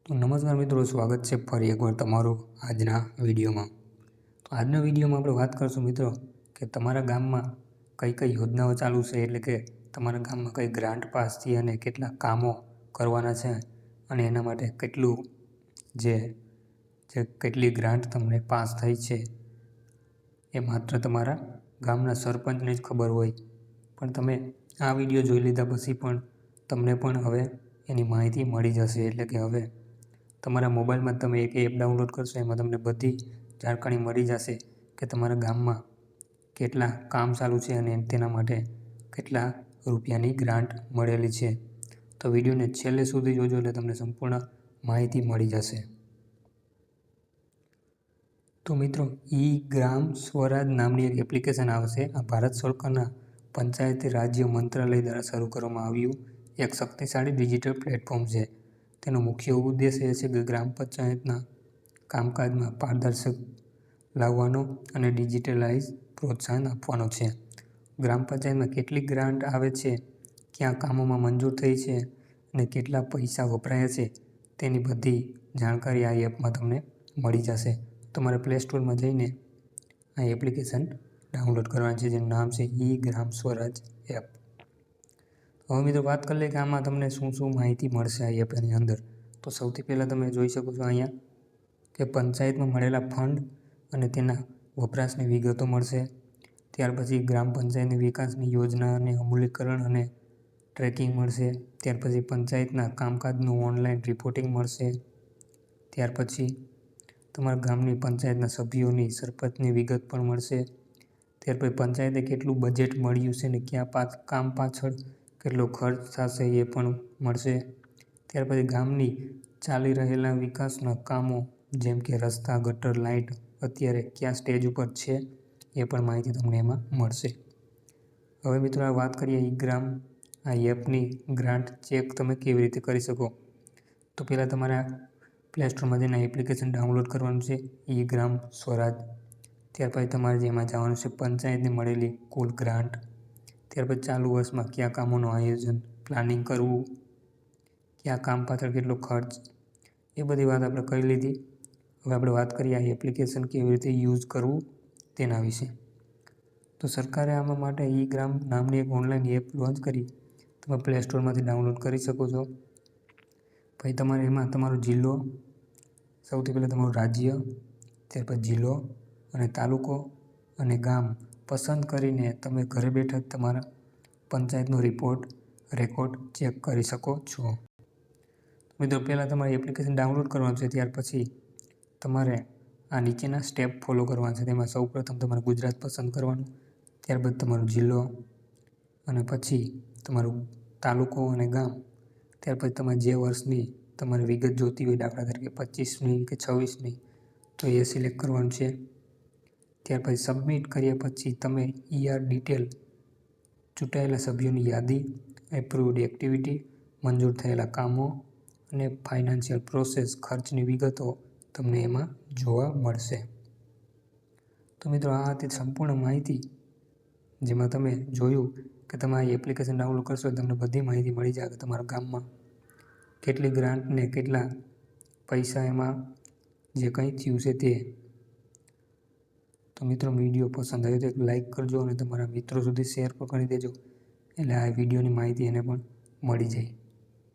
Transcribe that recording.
તો નમસ્કાર મિત્રો, સ્વાગત છે ફરી એકવાર તમારું આજના વિડીયોમાં। તો આજના વિડીયોમાં આપણે વાત કરશું મિત્રો કે તમારા ગામમાં કઈ કઈ યોજનાઓ ચાલુ છે, એટલે કે તમારા ગામમાં કઈ ગ્રાન્ટ પાસ થઈ અને કેટલા કામો કરવાના છે અને એના માટે કેટલી ગ્રાન્ટ તમને પાસ થઈ છે એ માત્ર તમારા ગામના સરપંચને જ ખબર હોય। પણ તમે આ વિડીયો જોઈ લીધા પછી પણ તમને પણ હવે એની માહિતી મળી જશે। એટલે કે હવે તમારા મોબાઈલમાં તમે એક એપ ડાઉનલોડ કરશો, એમાં તમને બધી જાણકારી મળી જશે કે તમારા ગામમાં કેટલા કામ ચાલુ છે અને તેના માટે કેટલા રૂપિયાની ગ્રાન્ટ મળેલી છે। તો વિડીયોને છેલ્લે સુધી જોજો એટલે તમને સંપૂર્ણ માહિતી મળી જશે। તો મિત્રો, ઈ ગ્રામ સ્વરાજ નામની એક એપ્લિકેશન આવશે। આ ભારત સરકારના પંચાયતી રાજ્ય મંત્રાલય દ્વારા શરૂ કરવામાં આવ્યું એક શક્તિશાળી ડિજિટલ પ્લેટફોર્મ છે। તેનો મુખ્ય ઉદ્દેશ એ છે કે ગ્રામ પંચાયતના કામકાજમાં પારદર્શક લાવવાનો અને ડિજિટલાઇઝ પ્રોત્સાહન આપવાનો છે। ગ્રામ પંચાયતમાં કેટલી ગ્રાન્ટ આવે છે, ક્યાં કામોમાં મંજૂર થઈ છે અને કેટલા પૈસા વપરાયા છે, તેની બધી જાણકારી આ એપમાં તમને મળી જશે। તમારે પ્લે સ્ટોરમાં જઈને આ એપ્લિકેશન ડાઉનલોડ કરવાની છે, જેનું નામ છે ઈ ગ્રામ સ્વરાજ એપ। હવે મિત્રો વાત કરી લઈએ કે આમાં તમને શું માહિતી મળશે આ એપની અંદર। તો સૌથી પહેલાં તમે જોઈ શકો છો અહીંયા કે પંચાયતમાં મળેલા ફંડ અને તેના વપરાશની વિગતો મળશે। ત્યાર પછી ગ્રામ પંચાયતની વિકાસની યોજના અને અમલીકરણ અને ટ્રેકિંગ મળશે। ત્યાર પછી પંચાયતના કામકાજનું ઓનલાઈન રિપોર્ટિંગ મળશે। ત્યાર પછી તમારા ગામની પંચાયતના સભ્યોની સરપંચની વિગત પણ મળશે। ત્યાર પછી પંચાયતે કેટલું બજેટ મળ્યું છે ને ક્યાં કામ પાછળ કેટલો ખર્ચ થશે એ પણ મળશે। ત્યાર પછી ગામની ચાલી રહેલા વિકાસના કામો જેમ કે રસ્તા, ગટર, લાઇટ અત્યારે કયા સ્ટેજ ઉપર છે એ પણ માહિતી તમને એમાં મળશે। હવે મિત્રો આ વાત કરીએ ઈ ગ્રામ આ એપની ગ્રાન્ટ ચેક તમે કેવી રીતે કરી શકો। તો પહેલાં તમારે પ્લે સ્ટોરમાં જઈને એપ્લિકેશન ડાઉનલોડ કરવાનું છે ઈ ગ્રામ સ્વરાજ। ત્યાર પછી તમારે જેમાં જવાનું છે પંચાયતને મળેલી કુલ ગ્રાન્ટ। ત્યાર પછી ચાલુ વર્ષમાં કયા કામોનું આયોજન પ્લાનિંગ કરવું, કયા કામ પાછળ કેટલો ખર્ચ, એ બધી વાત આપણે કરી લીધી। હવે આપણે વાત કરીએ આ એપ્લિકેશન કેવી રીતે યુઝ કરવું તેના વિશે। તો સરકારે આમાં માટે ઈ ગ્રામ નામની એક ઓનલાઈન એપ લોન્ચ કરી, તમે પ્લે સ્ટોરમાંથી ડાઉનલોડ કરી શકો છો। પછી તમારે એમાં તમારો જિલ્લો, સૌથી પહેલાં તમારું રાજ્ય, ત્યાર પછી જિલ્લો અને તાલુકો અને ગામ પસંદ કરીને તમે ઘરે બેઠા જ તમારા પંચાયતનો રેકોર્ડ ચેક કરી શકો છો। મિત્રો પહેલાં તમારે એપ્લિકેશન ડાઉનલોડ કરવાનું છે, ત્યાર પછી તમારે આ નીચેના સ્ટેપ ફોલો કરવાના છે। તેમાં સૌપ્રથમ તમારે ગુજરાત પસંદ કરવાનું, ત્યારબાદ તમારો જિલ્લો અને પછી તમારું તાલુકો અને ગામ। ત્યાર પછી તમારે જે વર્ષની તમારે વિગત જોતી હોય, દાખલા તરીકે 25ની કે 26ની, તો એ સિલેક્ટ કરવાનું છે। ત્યાર પછી સબમિટ કર્યા પછી તમે ડિટેલ, ચૂંટાયેલા સભ્યોની યાદી, એપ્રુવડ એક્ટિવિટી, મંજૂર થયેલા કામો અને ફાઇનાન્શિયલ પ્રોસેસ ખર્ચની વિગતો તમને એમાં જોવા મળશે। તો મિત્રો આ હતી સંપૂર્ણ માહિતી, જેમાં તમે જોયું કે તમે આ એપ્લિકેશન ડાઉનલોડ કરશો તમને બધી માહિતી મળી જાય કે તમારા ગામમાં કેટલી ગ્રાન્ટ ને કેટલા પૈસા એમાં જે કંઈ થયું છે તે। તો મિત્રો વિડીયો પસંદ આવ્યો તો એક લાઇક કરજો અને તમારા મિત્રો સુધી શેર પણ કરી દેજો, એટલે આ વિડીયોની માહિતી એને પણ મળી જાય।